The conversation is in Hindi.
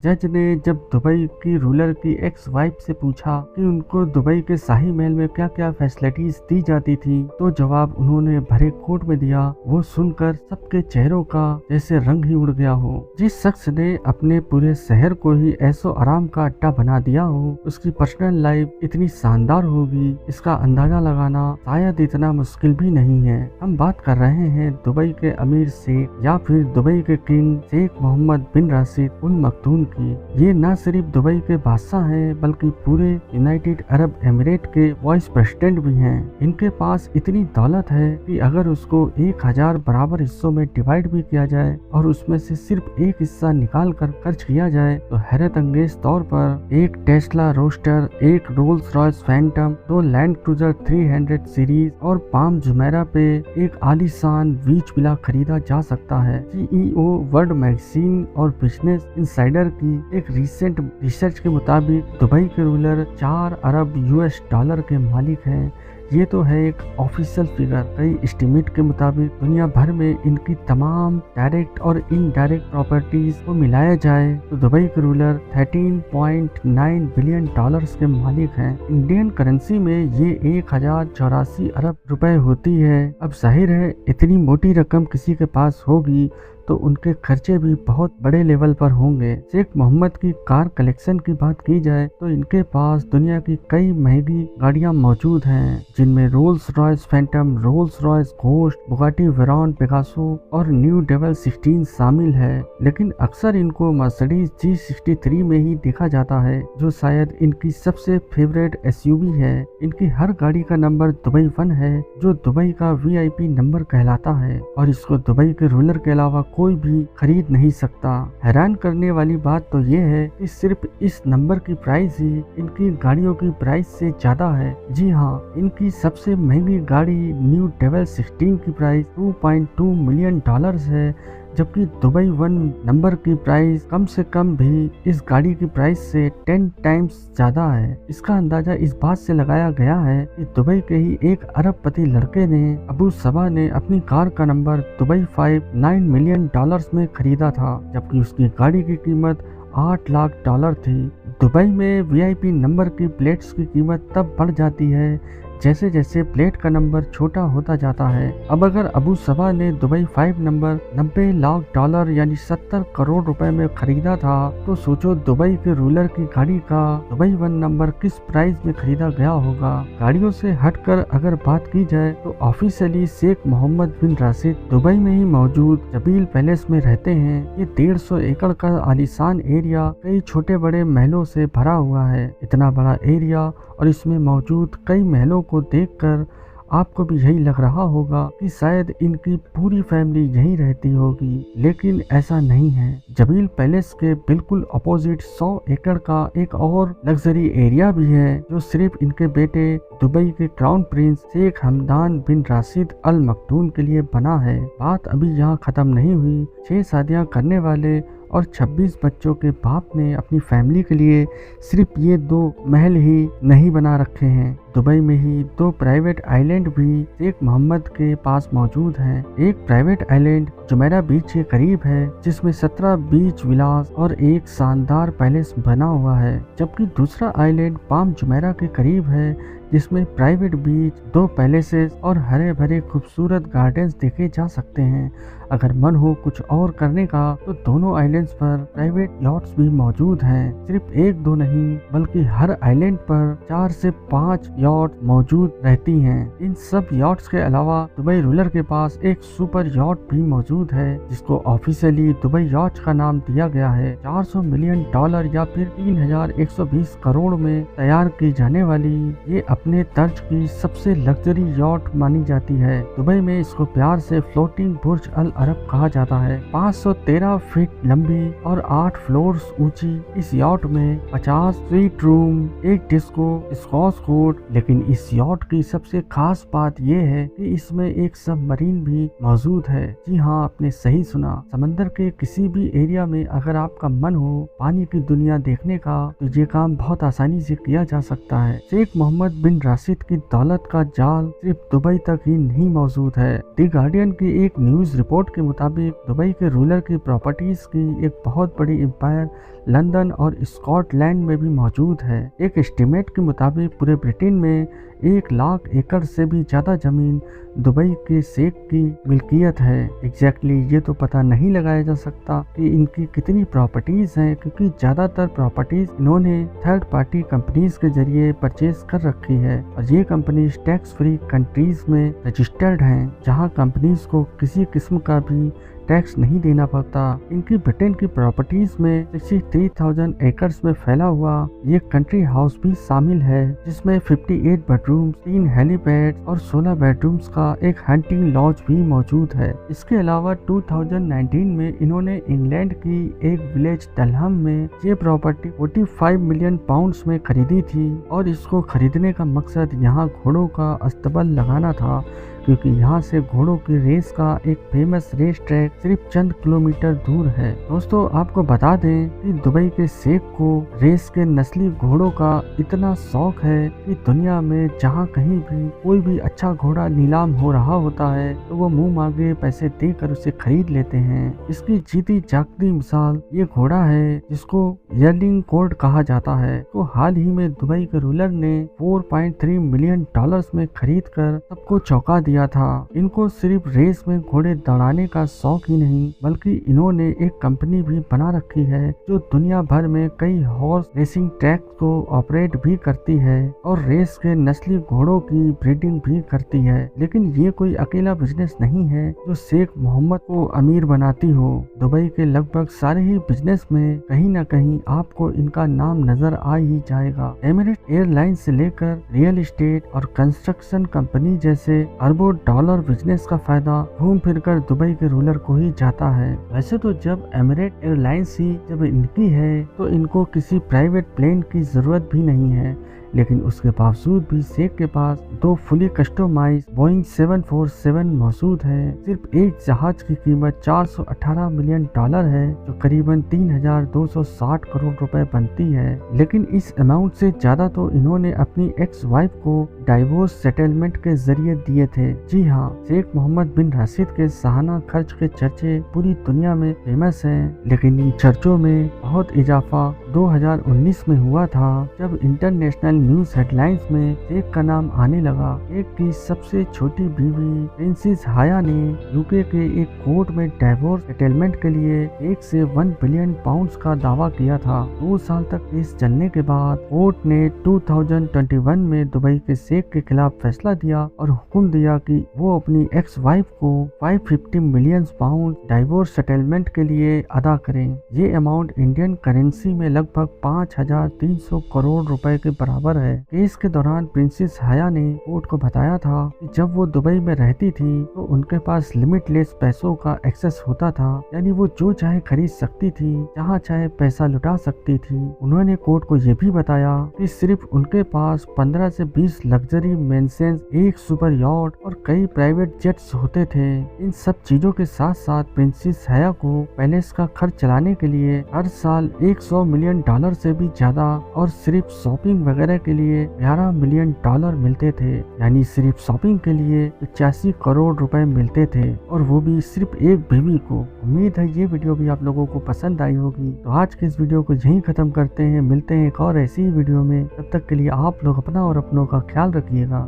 जज ने जब दुबई की रूलर की एक्स वाइफ से पूछा कि उनको दुबई के शाही महल में क्या क्या फैसिलिटीज दी जाती थी, तो जवाब उन्होंने भरे कोट में दिया। वो सुनकर सबके चेहरों का जैसे रंग ही उड़ गया हो। जिस शख्स ने अपने पूरे शहर को ही ऐसो आराम का अड्डा बना दिया हो, उसकी पर्सनल लाइफ इतनी शानदार होगी, इसका अंदाजा लगाना शायद इतना मुश्किल भी नहीं है। हम बात कर रहे हैं दुबई के अमीर शेख या फिर दुबई के किंग शेख मोहम्मद बिन राशिद अल मखदूम की। ये न सिर्फ दुबई के बादशाह हैं, बल्कि पूरे यूनाइटेड अरब एमिरेट के वाइस प्रेसिडेंट भी हैं। इनके पास इतनी दौलत है कि अगर उसको 1000 बराबर हिस्सों में डिवाइड भी किया जाए और उसमें से सिर्फ एक हिस्सा निकाल कर खर्च किया जाए, तो हैरत अंगेज तौर पर एक टेस्ला रोस्टर, एक roles Royce Phantom, 2 land cruiser 300 series और पाम जुमेरा पे एक आलीशान बीच विला खरीदा जा सकता है। CEO वर्ल्ड मैगजीन और बिजनेस इंसाइडर की एक रिसेंट रिसर्च के मुताबिक दुबई के रूलर 4 अरब US डॉलर के मालिक हैं। ये तो है एक ऑफिशियल फिगर। कई एस्टिमेट के मुताबिक दुनिया भर में इनकी तमाम डायरेक्ट और इनडायरेक्ट प्रॉपर्टीज को मिलाया जाए तो दुबई के रूलर 13.9 बिलियन डॉलर्स के मालिक हैं। इंडियन करेंसी में ये 1084 अरब रुपए होती है। अब जाहिर है इतनी मोटी रकम किसी के पास होगी तो उनके खर्चे भी बहुत बड़े लेवल पर होंगे। शेख मोहम्मद की कार कलेक्शन की बात की जाए तो इनके पास दुनिया की कई महंगी गाड़ियां मौजूद हैं, जिनमें Rolls Royce Phantom, Rolls Royce Ghost, Bugatti Veyron पेगासो और न्यू डेवल 16 शामिल है। लेकिन अक्सर इनको मर्सिडीज G63 में ही देखा जाता है, जो शायद इनकी सबसे फेवरेट SUV है। इनकी हर गाड़ी का नंबर दुबई 1 है, जो दुबई का VIP नंबर कहलाता है और इसको दुबई के रूलर के अलावा कोई भी खरीद नहीं सकता। हैरान करने वाली बात तो ये है कि सिर्फ इस नंबर की प्राइस ही इनकी गाड़ियों की प्राइस से ज्यादा है। जी हाँ, इनकी सबसे महंगी गाड़ी न्यू डेवल 16 की प्राइस 2.2 मिलियन डॉलर्स है, जबकि दुबई 1 नंबर की प्राइस कम से कम भी इस गाड़ी की प्राइस से 10 टाइम्स ज्यादा है। इसका अंदाजा इस बात से लगाया गया है कि दुबई के ही एक अरबपति लड़के ने अबू सबा ने अपनी कार का नंबर दुबई 5 9 मिलियन डॉलर्स में खरीदा था, जबकि उसकी गाड़ी की कीमत 8 लाख डॉलर थी। दुबई में VIP नंबर की प्लेट्स की कीमत तब बढ़ जाती है जैसे जैसे प्लेट का नंबर छोटा होता जाता है। अब अगर अबू सबा ने दुबई 5 नंबर 90 लाख डॉलर यानी 70 करोड़ रुपए में खरीदा था, तो सोचो दुबई के रूलर की गाड़ी का दुबई 1 नंबर किस प्राइस में खरीदा गया होगा। गाड़ियों से हटकर अगर बात की जाए तो ऑफिशियली शेख मोहम्मद बिन राशिद दुबई में ही मौजूद जबील पैलेस में रहते हैं। ये 150 एकड़ का आलीशान एरिया कई छोटे बड़े महलों से भरा हुआ है। इतना बड़ा एरिया और इसमें मौजूद कई महलों को देखकर आपको भी यही लग रहा होगा कि शायद इनकी पूरी फैमिली यहीं रहती होगी, लेकिन ऐसा नहीं है। जबील पैलेस के बिल्कुल अपोजिट 100 एकड़ का एक और लग्जरी एरिया भी है, जो सिर्फ इनके बेटे दुबई के क्राउन प्रिंस शेख हमदान बिन राशिद अल मखदूम के लिए बना है। बात अभी यहाँ खत्म नहीं हुई। 6 शादियाँ करने वाले और 26 बच्चों के बाप ने अपनी फैमिली के लिए सिर्फ ये 2 महल ही नहीं बना रखे हैं। दुबई में ही 2 प्राइवेट आइलैंड भी शेख मोहम्मद के पास मौजूद हैं। एक प्राइवेट आइलैंड जुमेरा बीच के करीब है, जिसमें 17 बीच विलास और एक शानदार पैलेस बना हुआ है, जबकि दूसरा आइलैंड पाम जुमेरा के करीब है, जिसमें प्राइवेट बीच, 2 पैलेसेस और हरे भरे खूबसूरत गार्डन्स देखे जा सकते हैं। अगर मन हो कुछ और करने का तो दोनों आइलैंड्स पर प्राइवेट यॉट्स भी मौजूद हैं। सिर्फ 1-2 नहीं, बल्कि हर आइलैंड पर 4 से 5 यॉट मौजूद रहती हैं। इन सब यॉट्स के अलावा दुबई रूलर के पास एक सुपर यॉट भी मौजूद है, जिसको ऑफिशियली दुबई यॉट का नाम दिया गया है। 400 मिलियन डॉलर या फिर 3120 करोड़ में तैयार की जाने वाली ये अपने तर्ज की सबसे लग्जरी यॉट मानी जाती है। दुबई में इसको प्यार से फ्लोटिंग बुर्ज अल अरब कहा जाता है। 513 फीट लंबी और 8 फ्लोर्स ऊंची इस यॉट में 50 स्वीट रूम, एक डिस्को, स्क्वॉश कोर्ट, लेकिन इस यॉट की सबसे खास बात यह है कि इसमें एक सबमरीन भी मौजूद है। जी हाँ, आपने सही सुना। समंदर के किसी भी एरिया में अगर आपका मन हो पानी की दुनिया देखने का तो ये काम बहुत आसानी से किया जा सकता है। शेख मोहम्मद बिन राशिद की दौलत का जाल सिर्फ दुबई तक ही नहीं मौजूद है। द गार्डियन की एक न्यूज रिपोर्ट के मुताबिक दुबई के रूलर की प्रॉपर्टीज की एक बहुत बड़ी एम्पायर लंदन और स्कॉटलैंड में भी मौजूद है। एक एस्टीमेट के मुताबिक पूरे ब्रिटेन में 1 लाख एकड़ से भी ज्यादा जमीन दुबई के शेख की मिल्कियत है। एग्जैक्टली ये तो पता नहीं लगाया जा सकता कि इनकी कितनी प्रॉपर्टीज हैं, क्योंकि ज्यादातर प्रॉपर्टीज इन्होंने थर्ड पार्टी कंपनीज के जरिए परचेज कर रखी है और ये कंपनीज टैक्स फ्री कंट्रीज में रजिस्टर्ड हैं, जहां कंपनीज को किसी किस्म का भी टैक्स नहीं देना पड़ता। इनकी ब्रिटेन की प्रॉपर्टीज में 63,000 एकर्स में फैला हुआ ये कंट्री हाउस भी शामिल है, जिसमें 58 बेडरूम्स, 3 हेलीपैड और 16 बेडरूम्स का एक हंटिंग लॉज भी मौजूद है। इसके अलावा 2019 में इन्होंने इंग्लैंड की एक विलेज डलहम में ये प्रॉपर्टी 45 मिलियन पाउंड्स में खरीदी थी और इसको खरीदने का मकसद यहाँ घोड़ों का अस्तबल लगाना था, क्योंकि यहाँ से घोड़ों की रेस का एक फेमस रेस ट्रैक सिर्फ चंद किलोमीटर दूर है। दोस्तों, आपको बता दें कि दुबई के शेख को रेस के नस्ली घोड़ों का इतना शौक है कि दुनिया में जहाँ कहीं भी कोई भी अच्छा घोड़ा नीलाम हो रहा होता है तो वो मुंह मांगे पैसे देकर उसे खरीद लेते हैं। इसकी जीती जागती मिसाल ये घोड़ा है जिसको यर्लिंग कोर्ट कहा जाता है। तो हाल ही में दुबई के रूलर ने 4.3 मिलियन डॉलर्स में खरीद कर सबको चौंका दिया था। इनको सिर्फ रेस में घोड़े दौड़ाने का शौक ही नहीं, बल्कि इन्होंने एक कंपनी भी बना रखी है जो दुनिया भर में कई हॉर्स रेसिंग ट्रैक को ऑपरेट भी करती है और रेस के नस्ली घोड़ों की ब्रीडिंग भी करती है। लेकिन ये कोई अकेला बिजनेस नहीं है जो शेख मोहम्मद को अमीर बनाती हो। दुबई के लगभग सारे ही बिजनेस में कहीं न कहीं आपको इनका नाम नजर आ ही जाएगा। एमिरेट एयरलाइंस से लेकर रियल एस्टेट और कंस्ट्रक्शन कंपनी जैसे अरबों डॉलर बिजनेस का फायदा घूम फिर कर दुबई के रूलर को ही जाता है। वैसे तो जब एमिरेट एयरलाइंस ही जब इनकी है तो इनको किसी प्राइवेट प्लेन की जरूरत भी नहीं है, लेकिन उसके बावजूद भी शेख के पास 2 फुली कस्टमाइज बोइंग 747 मौजूद है। सिर्फ एक जहाज की कीमत 418 मिलियन डॉलर है, जो करीबन 3,260 करोड़ रुपए बनती है। लेकिन इस अमाउंट से ज्यादा तो इन्होंने अपनी एक्स वाइफ को डाइवोर्स सेटलमेंट के जरिए दिए थे। जी हाँ, शेख मोहम्मद बिन राशिद के सालाना खर्च के चर्चे पूरी दुनिया में फेमस हैं, लेकिन इन चर्चों में बहुत इजाफा 2019 में हुआ था, जब इंटरनेशनल न्यूज हेडलाइंस में शेख का नाम आने लगा। शेख की सबसे छोटी बीवी प्रिंसेस हाया ने यूके के एक कोर्ट में डाइवोर्स सेटलमेंट के लिए 1 से 1 बिलियन पाउंड्स का दावा किया था। 2 साल तक केस चलने के बाद कोर्ट ने 2021 में दुबई के शेख के खिलाफ फैसला दिया और हुक्म दिया कि वो अपनी एक्स वाइफ को 550 मिलियन पाउंड डाइवोर्स सेटलमेंट के लिए अदा करें। ये अमाउंट इंडियन करेंसी में लगभग 5,300 करोड़ रुपए के बराबर है। केस के दौरान प्रिंसेस हाया ने कोर्ट को बताया था कि जब वो दुबई में रहती थी तो उनके पास लिमिटलेस पैसों का एक्सेस होता था, यानी वो जो चाहे खरीद सकती थी, जहाँ चाहे पैसा लुटा सकती थी। उन्होंने कोर्ट को ये भी बताया कि सिर्फ उनके पास 15 से 20 लग्जरी मेंशंस, एक सुपर यॉट और कई प्राइवेट जेट्स होते थे। इन सब चीजों के साथ साथ प्रिंसेस हाया को पैलेस का खर्च चलाने के लिए हर साल 100 मिलियन डॉलर से भी ज्यादा और सिर्फ शॉपिंग वगैरह के लिए 11 मिलियन डॉलर मिलते थे, यानी सिर्फ शॉपिंग के लिए 85 करोड़ रुपए मिलते थे, और वो भी सिर्फ एक बीवी को। उम्मीद है ये वीडियो भी आप लोगों को पसंद आई होगी। तो आज के इस वीडियो को यहीं खत्म करते हैं, मिलते हैं एक और ऐसी ही वीडियो में। तब तक के लिए आप लोग अपना और अपनों का ख्याल रखिएगा।